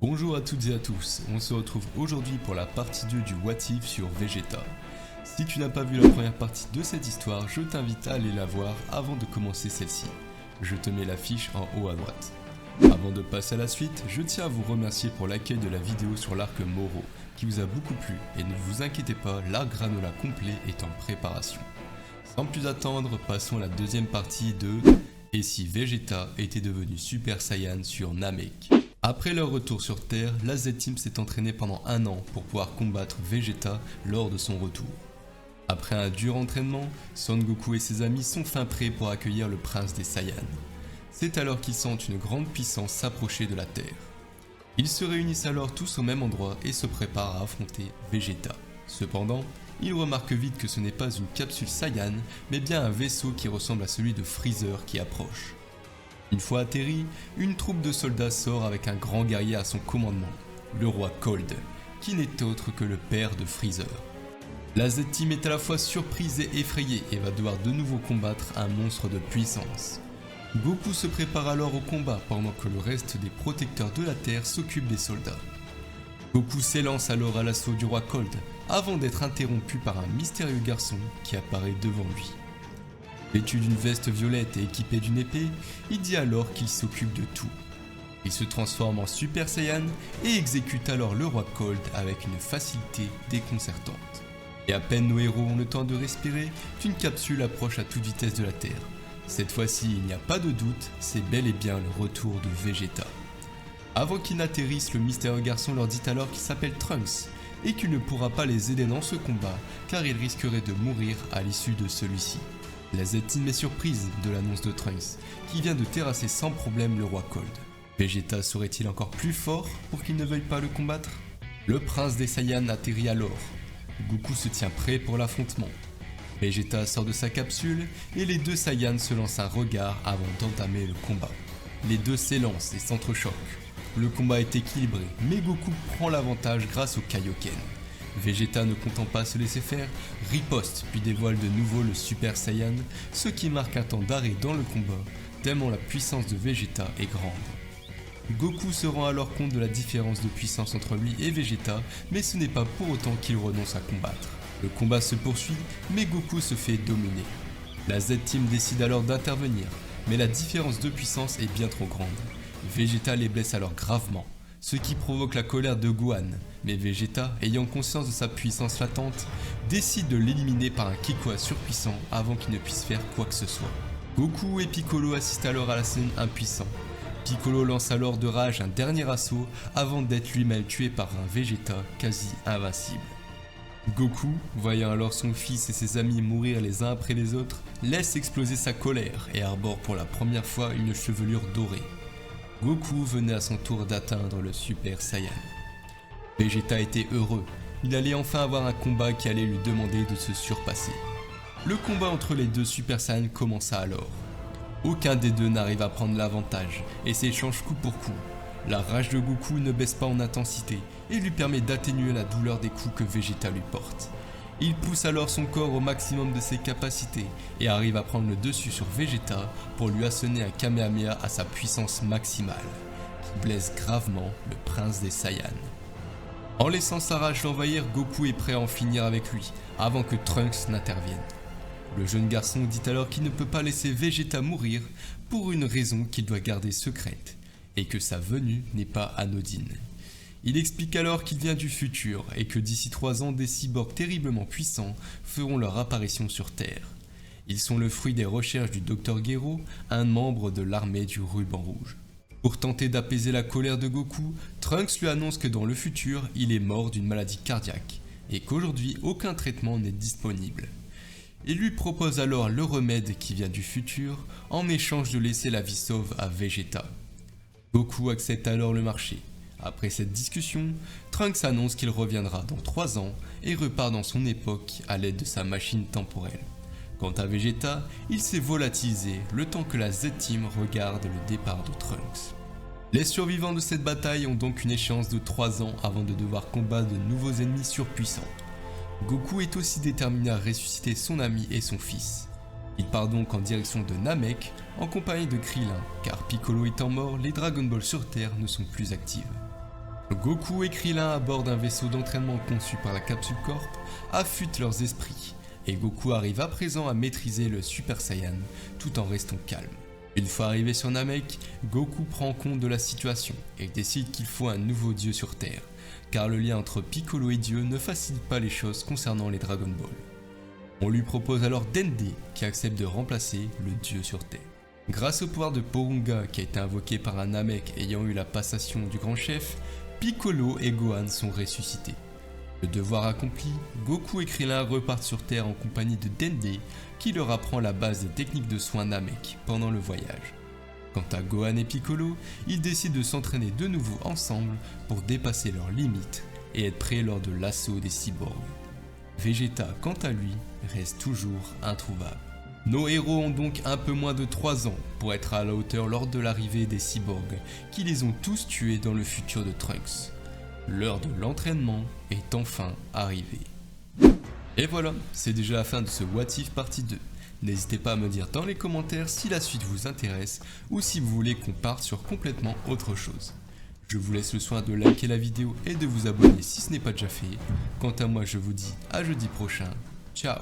Bonjour à toutes et à tous, on se retrouve aujourd'hui pour la partie 2 du What If sur Vegeta. Si tu n'as pas vu la première partie de cette histoire, je t'invite à aller la voir avant de commencer celle-ci. Je te mets l'affiche en haut à droite. Avant de passer à la suite, je tiens à vous remercier pour l'accueil de la vidéo sur l'arc Moro, qui vous a beaucoup plu, et ne vous inquiétez pas, l'arc Granola complet est en préparation. Sans plus attendre, passons à la deuxième partie de Et si Vegeta était devenu Super Saiyan sur Namek. Après leur retour sur Terre, la Z-Team s'est entraînée pendant un an pour pouvoir combattre Vegeta lors de son retour. Après un dur entraînement, Son Goku et ses amis sont fin prêts pour accueillir le prince des Saiyans. C'est alors qu'ils sentent une grande puissance s'approcher de la Terre. Ils se réunissent alors tous au même endroit et se préparent à affronter Vegeta. Cependant, ils remarquent vite que ce n'est pas une capsule Saiyan, mais bien un vaisseau qui ressemble à celui de Freezer qui approche. Une fois atterri, une troupe de soldats sort avec un grand guerrier à son commandement, le roi Cold, qui n'est autre que le père de Freezer. La Z-Team est à la fois surprise et effrayée et va devoir de nouveau combattre un monstre de puissance. Goku se prépare alors au combat pendant que le reste des protecteurs de la Terre s'occupent des soldats. Goku s'élance alors à l'assaut du roi Cold avant d'être interrompu par un mystérieux garçon qui apparaît devant lui. Vêtu d'une veste violette et équipé d'une épée, il dit alors qu'il s'occupe de tout. Il se transforme en Super Saiyan et exécute alors le roi Cold avec une facilité déconcertante. Et à peine nos héros ont le temps de respirer qu'une capsule approche à toute vitesse de la Terre. Cette fois-ci, il n'y a pas de doute, c'est bel et bien le retour de Vegeta. Avant qu'ils n'atterrissent, le mystérieux garçon leur dit alors qu'il s'appelle Trunks et qu'il ne pourra pas les aider dans ce combat car il risquerait de mourir à l'issue de celui-ci. La Z-Team est surprise de l'annonce de Trunks, qui vient de terrasser sans problème le roi Cold. Vegeta serait-il encore plus fort pour qu'il ne veuille pas le combattre? Le prince des Saiyans atterrit alors. Goku se tient prêt pour l'affrontement. Vegeta sort de sa capsule et les deux Saiyans se lancent un regard avant d'entamer le combat. Les deux s'élancent et s'entrechoquent. Le combat est équilibré, mais Goku prend l'avantage grâce au Kaioken. Vegeta, ne comptant pas se laisser faire, riposte puis dévoile de nouveau le Super Saiyan, ce qui marque un temps d'arrêt dans le combat, tellement la puissance de Vegeta est grande. Goku se rend alors compte de la différence de puissance entre lui et Vegeta, mais ce n'est pas pour autant qu'il renonce à combattre. Le combat se poursuit, mais Goku se fait dominer. La Z-Team décide alors d'intervenir, mais la différence de puissance est bien trop grande. Vegeta les blesse alors gravement, ce qui provoque la colère de Gohan, mais Vegeta, ayant conscience de sa puissance latente, décide de l'éliminer par un Kikoa surpuissant avant qu'il ne puisse faire quoi que ce soit. Goku et Piccolo assistent alors à la scène impuissants. Piccolo lance alors de rage un dernier assaut avant d'être lui-même tué par un Vegeta quasi invincible. Goku, voyant alors son fils et ses amis mourir les uns après les autres, laisse exploser sa colère et arbore pour la première fois une chevelure dorée. Goku venait à son tour d'atteindre le Super Saiyan. Vegeta était heureux, il allait enfin avoir un combat qui allait lui demander de se surpasser. Le combat entre les deux Super Saiyans commença alors. Aucun des deux n'arrive à prendre l'avantage et s'échange coup pour coup. La rage de Goku ne baisse pas en intensité et lui permet d'atténuer la douleur des coups que Vegeta lui porte. Il pousse alors son corps au maximum de ses capacités et arrive à prendre le dessus sur Vegeta pour lui assonner un Kamehameha à sa puissance maximale, qui blesse gravement le prince des Saiyans. En laissant sa rage l'envahir, Goku est prêt à en finir avec lui, avant que Trunks n'intervienne. Le jeune garçon dit alors qu'il ne peut pas laisser Vegeta mourir pour une raison qu'il doit garder secrète, et que sa venue n'est pas anodine. Il explique alors qu'il vient du futur et que d'ici 3 ans, des cyborgs terriblement puissants feront leur apparition sur Terre. Ils sont le fruit des recherches du Dr Gero, un membre de l'armée du Ruban Rouge. Pour tenter d'apaiser la colère de Goku, Trunks lui annonce que dans le futur, il est mort d'une maladie cardiaque et qu'aujourd'hui aucun traitement n'est disponible. Il lui propose alors le remède qui vient du futur en échange de laisser la vie sauve à Vegeta. Goku accepte alors le marché. Après cette discussion, Trunks annonce qu'il reviendra dans 3 ans et repart dans son époque à l'aide de sa machine temporelle. Quant à Vegeta, il s'est volatilisé le temps que la Z-Team regarde le départ de Trunks. Les survivants de cette bataille ont donc une échéance de 3 ans avant de devoir combattre de nouveaux ennemis surpuissants. Goku est aussi déterminé à ressusciter son ami et son fils. Il part donc en direction de Namek en compagnie de Krillin, car Piccolo étant mort, les Dragon Ball sur Terre ne sont plus actives. Goku et Krillin à bord d'un vaisseau d'entraînement conçu par la Capsule Corp affûtent leurs esprits, et Goku arrive à présent à maîtriser le Super Saiyan tout en restant calme. Une fois arrivé sur Namek, Goku prend compte de la situation et décide qu'il faut un nouveau dieu sur Terre, car le lien entre Piccolo et Dieu ne facilite pas les choses concernant les Dragon Ball. On lui propose alors Dende qui accepte de remplacer le dieu sur Terre. Grâce au pouvoir de Porunga qui a été invoqué par un Namek ayant eu la passation du grand chef, Piccolo et Gohan sont ressuscités. Le devoir accompli, Goku et Krillin repartent sur Terre en compagnie de Dende qui leur apprend la base des techniques de soins Namek pendant le voyage. Quant à Gohan et Piccolo, ils décident de s'entraîner de nouveau ensemble pour dépasser leurs limites et être prêts lors de l'assaut des cyborgs. Vegeta, quant à lui, reste toujours introuvable. Nos héros ont donc un peu moins de 3 ans pour être à la hauteur lors de l'arrivée des cyborgs qui les ont tous tués dans le futur de Trunks. L'heure de l'entraînement est enfin arrivée. Et voilà, c'est déjà la fin de ce What If partie 2. N'hésitez pas à me dire dans les commentaires si la suite vous intéresse ou si vous voulez qu'on parte sur complètement autre chose. Je vous laisse le soin de liker la vidéo et de vous abonner si ce n'est pas déjà fait. Quant à moi, je vous dis à jeudi prochain. Ciao.